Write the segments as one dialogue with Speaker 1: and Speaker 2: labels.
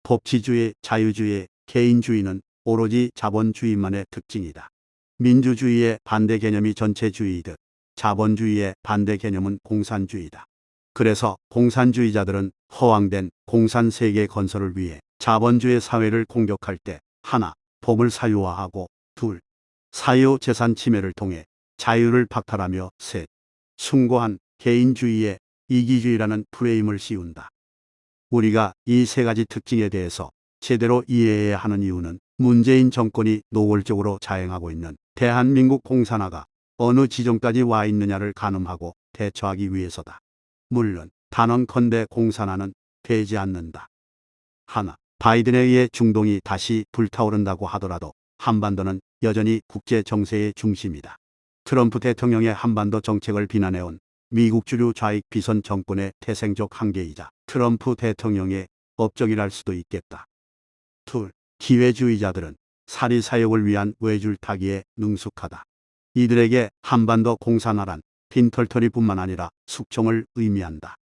Speaker 1: 법치주의, 자유주의, 개인주의는 오로지 자본주의만의 특징이다. 민주주의의 반대 개념이 전체주의이듯 자본주의의 반대 개념은 공산주의다. 그래서 공산주의자들은 허황된 공산세계 건설을 위해 자본주의 사회를 공격할 때 하나, 법을 사유화하고 둘, 사유재산 침해를 통해 자유를 박탈하며 셋, 숭고한 개인주의에 이기주의라는 프레임을 씌운다. 우리가 이 세 가지 특징에 대해서 제대로 이해해야 하는 이유는 문재인 정권이 노골적으로 자행하고 있는 대한민국 공산화가 어느 지점까지 와 있느냐를 가늠하고 대처하기 위해서다. 물론 단언컨대 공산화는 되지 않는다. 하나, 바이든에 의해 중동이 다시 불타오른다고 하더라도 한반도는 여전히 국제 정세의 중심이다. 트럼프 대통령의 한반도 정책을 비난해온 미국 주류 좌익 비선 정권의 태생적 한계이자 트럼프 대통령의 업적이랄 수도 있겠다. 둘, 기회주의자들은 사리사욕을 위한 외줄타기에 능숙하다. 이들에게 한반도 공산화란 빈털터리뿐만 아니라 숙청을 의미한다.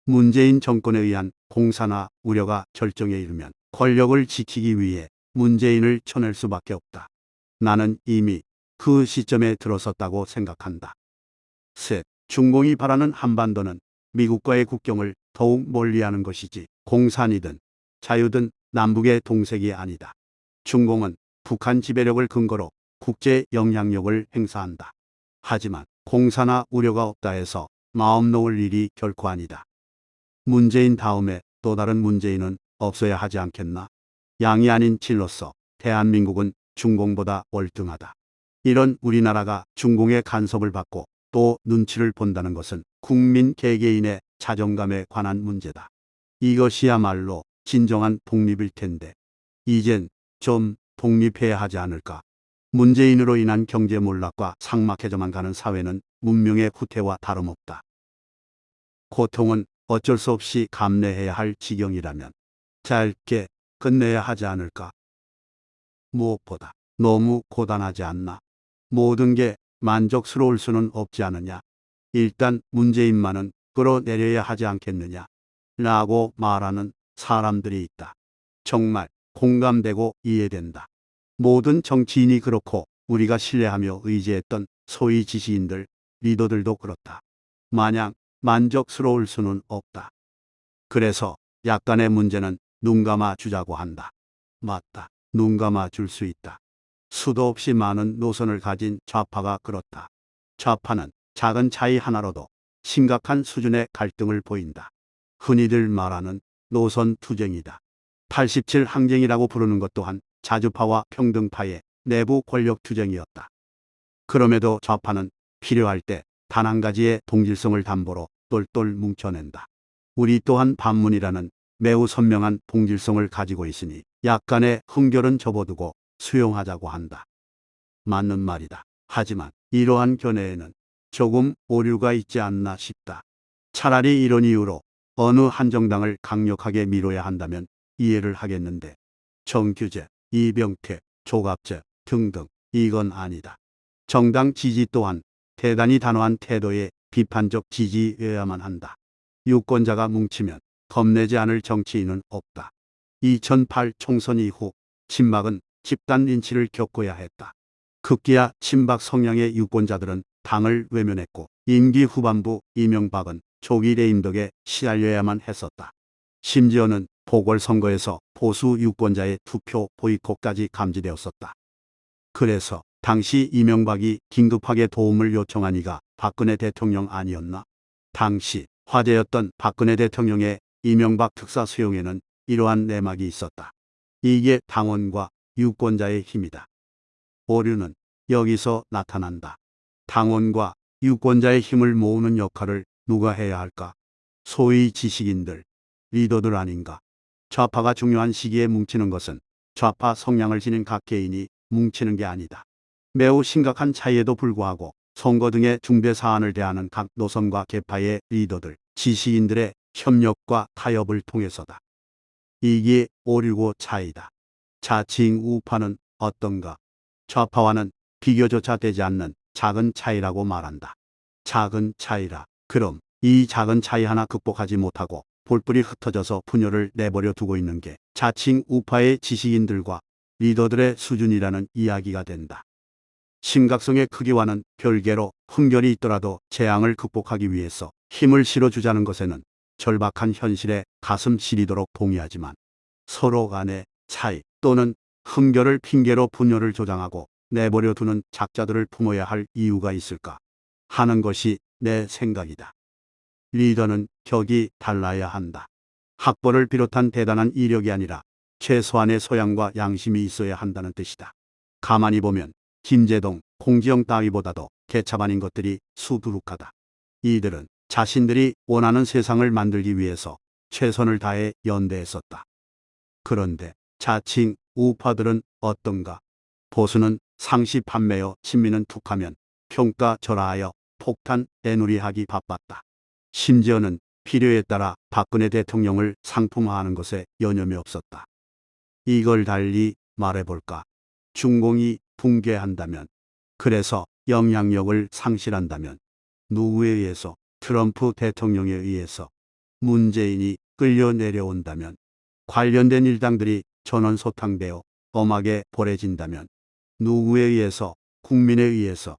Speaker 1: 문재인 정권에 의한 공산화 우려가 절정에 이르면 권력을 지키기 위해 문재인을 쳐낼 수밖에 없다. 나는 이미 그 시점에 들어섰다고 생각한다. 셋, 중공이 바라는 한반도는 미국과의 국경을 더욱 멀리하는 것이지 공산이든 자유든 남북의 동색이 아니다. 중공은 북한 지배력을 근거로 국제 영향력을 행사한다. 하지만 공산화 우려가 없다 해서 마음 놓을 일이 결코 아니다. 문재인 다음에 또 다른 문재인은 없어야 하지 않겠나? 양이 아닌 질로서 대한민국은 중공보다 월등하다. 이런 우리나라가 중공의 간섭을 받고 또 눈치를 본다는 것은 국민 개개인의 자존감에 관한 문제다. 이것이야말로 진정한 독립일 텐데 이젠 좀 독립해야 하지 않을까? 문재인으로 인한 경제 몰락과 삭막해져만 가는 사회는 문명의 후퇴와 다름없다. 고통은 어쩔 수 없이 감내해야 할 지경이라면 짧게 끝내야 하지 않을까? 무엇보다 너무 고단하지 않나? 모든 게 만족스러울 수는 없지 않느냐? 일단 문재인만은 끌어내려야 하지 않겠느냐? 라고 말하는 사람들이 있다. 정말 공감되고 이해된다. 모든 정치인이 그렇고 우리가 신뢰하며 의지했던 소위 지시인들, 리더들도 그렇다. 마냥 만족스러울 수는 없다. 그래서 약간의 문제는 눈 감아 주자고 한다. 맞다. 눈 감아 줄 수 있다. 수도 없이 많은 노선을 가진 좌파가 그렇다. 좌파는 작은 차이 하나로도 심각한 수준의 갈등을 보인다. 흔히들 말하는 노선 투쟁이다. 87 항쟁이라고 부르는 것 또한 자주파와 평등파의 내부 권력 투쟁이었다. 그럼에도 좌파는 필요할 때 단 한 가지의 동질성을 담보로 똘똘 뭉쳐낸다. 우리 또한 반문이라는 매우 선명한 동질성을 가지고 있으니 약간의 흥결은 접어두고 수용하자고 한다. 맞는 말이다. 하지만 이러한 견해에는 조금 오류가 있지 않나 싶다. 차라리 이런 이유로 어느 한 정당을 강력하게 밀어야 한다면 이해를 하겠는데 정규재, 이병태, 조갑재 등등 이건 아니다. 정당 지지 또한 대단히 단호한 태도의 비판적 지지여야만 한다. 유권자가 뭉치면 겁내지 않을 정치인은 없다. 2008 총선 이후 친박은 집단 린치를 겪어야 했다. 급기야 친박 성향의 유권자들은 당을 외면했고 임기 후반부 이명박은 조기 레임 덕에 시달려야만 했었다. 심지어는 보궐선거에서 보수 유권자의 투표 보이콧까지 감지되었었다. 그래서 당시 이명박이 긴급하게 도움을 요청한 이가 박근혜 대통령 아니었나? 당시 화제였던 박근혜 대통령의 이명박 특사 수용에는 이러한 내막이 있었다. 이게 당원과 유권자의 힘이다. 오류는 여기서 나타난다. 당원과 유권자의 힘을 모으는 역할을 누가 해야 할까? 소위 지식인들, 리더들 아닌가? 좌파가 중요한 시기에 뭉치는 것은 좌파 성향을 지닌 각 개인이 뭉치는 게 아니다. 매우 심각한 차이에도 불구하고 선거 등의 중대 사안을 대하는 각 노선과 계파의 리더들, 지식인들의 협력과 타협을 통해서다. 이게 오류고 차이다. 자칭 우파는 어떤가? 좌파와는 비교조차 되지 않는 작은 차이라고 말한다. 작은 차이라. 그럼 이 작은 차이 하나 극복하지 못하고 볼뿔이 흩어져서 분열을 내버려 두고 있는 게 자칭 우파의 지식인들과 리더들의 수준이라는 이야기가 된다. 심각성의 크기와는 별개로 흠결이 있더라도 재앙을 극복하기 위해서 힘을 실어주자는 것에는 절박한 현실에 가슴 시리도록 동의하지만 서로 간의 차이 또는 흠결을 핑계로 분열을 조장하고 내버려 두는 작자들을 품어야 할 이유가 있을까 하는 것이 내 생각이다. 리더는 격이 달라야 한다. 학벌을 비롯한 대단한 이력이 아니라 최소한의 소양과 양심이 있어야 한다는 뜻이다. 가만히 보면 김제동, 공지영 따위보다도 개차반인 것들이 수두룩하다. 이들은 자신들이 원하는 세상을 만들기 위해서 최선을 다해 연대했었다. 그런데 자칭 우파들은 어떤가? 보수는 상시 판매여 친미는 툭하면 평가절하하여 폭탄 애누리하기 바빴다. 심지어는 필요에 따라 박근혜 대통령을 상품화하는 것에 여념이 없었다. 이걸 달리 말해볼까? 중공이 붕괴한다면, 그래서 영향력을 상실한다면 누구에 의해서? 트럼프 대통령에 의해서. 문재인이 끌려 내려온다면, 관련된 일당들이 전원소탕되어 엄하게 벌해진다면 누구에 의해서? 국민에 의해서.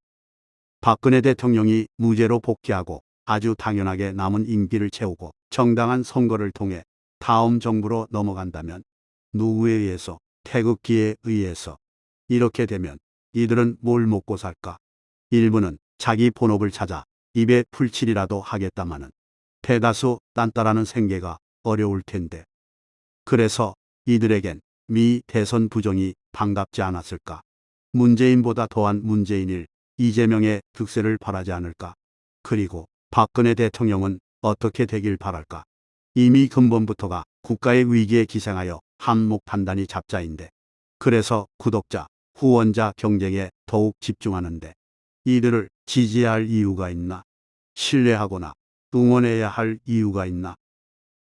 Speaker 1: 박근혜 대통령이 무죄로 복귀하고 아주 당연하게 남은 임기를 채우고 정당한 선거를 통해 다음 정부로 넘어간다면 누구에 의해서? 태극기에 의해서. 이렇게 되면 이들은 뭘 먹고 살까? 일부는 자기 본업을 찾아 입에 풀칠이라도 하겠다마는 대다수 딴따라는 생계가 어려울 텐데. 그래서 이들에겐 미 대선 부정이 반갑지 않았을까? 문재인보다 더한 문재인일 이재명의 득세를 바라지 않을까? 그리고 박근혜 대통령은 어떻게 되길 바랄까? 이미 근본부터가 국가의 위기에 기생하여 한몫 단단히 잡자인데, 그래서 구독자, 후원자 경쟁에 더욱 집중하는데 이들을 지지해야 할 이유가 있나? 신뢰하거나 응원해야 할 이유가 있나?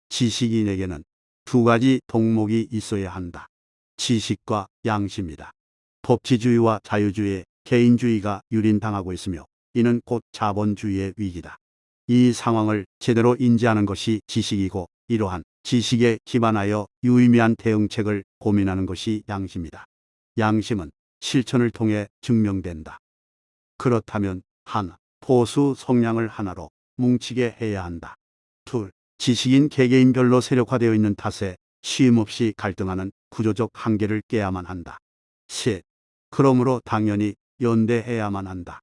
Speaker 1: 지식인에게는 두 가지 덕목이 있어야 한다. 지식과 양심이다. 법치주의와 자유주의에 개인주의가 유린당하고 있으며 이는 곧 자본주의의 위기다. 이 상황을 제대로 인지하는 것이 지식이고 이러한 지식에 기반하여 유의미한 대응책을 고민하는 것이 양심이다. 양심은 실천을 통해 증명된다. 그렇다면 하나, 보수 성향을 하나로 뭉치게 해야 한다. 둘, 지식인 개개인별로 세력화되어 있는 탓에 쉼없이 갈등하는 구조적 한계를 깨야만 한다. 셋, 그러므로 당연히 연대해야만 한다.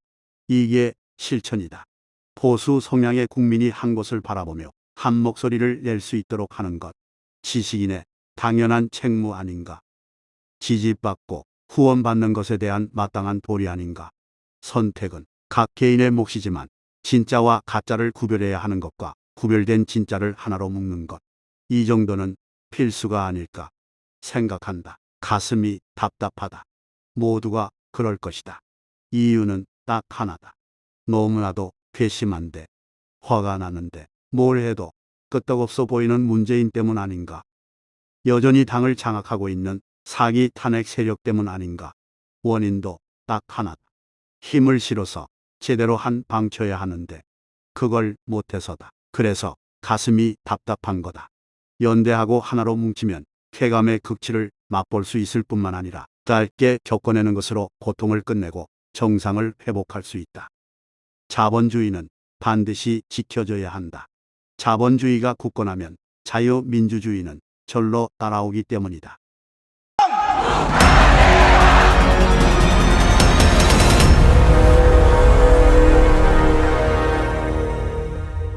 Speaker 1: 이게 실천이다. 보수 성향의 국민이 한 곳을 바라보며 한 목소리를 낼 수 있도록 하는 것, 지식인의 당연한 책무 아닌가? 지지받고 후원받는 것에 대한 마땅한 도리 아닌가? 선택은 각 개인의 몫이지만 진짜와 가짜를 구별해야 하는 것과 구별된 진짜를 하나로 묶는 것, 이 정도는 필수가 아닐까 생각한다. 가슴이 답답하다. 모두가 그럴 것이다. 이유는 딱 하나다. 너무나도 괘씸한데, 화가 나는데, 뭘 해도 끄떡없어 보이는 문재인 때문 아닌가? 여전히 당을 장악하고 있는 사기 탄핵 세력 때문 아닌가? 원인도 딱 하나다. 힘을 실어서 제대로 한 방 쳐야 하는데 그걸 못해서다. 그래서 가슴이 답답한 거다. 연대하고 하나로 뭉치면 쾌감의 극치를 맛볼 수 있을 뿐만 아니라 짧게 겪어내는 것으로 고통을 끝내고 정상을 회복할 수 있다. 자본주의는 반드시 지켜져야 한다. 자본주의가 굳건하면 자유민주주의는 절로 따라오기 때문이다.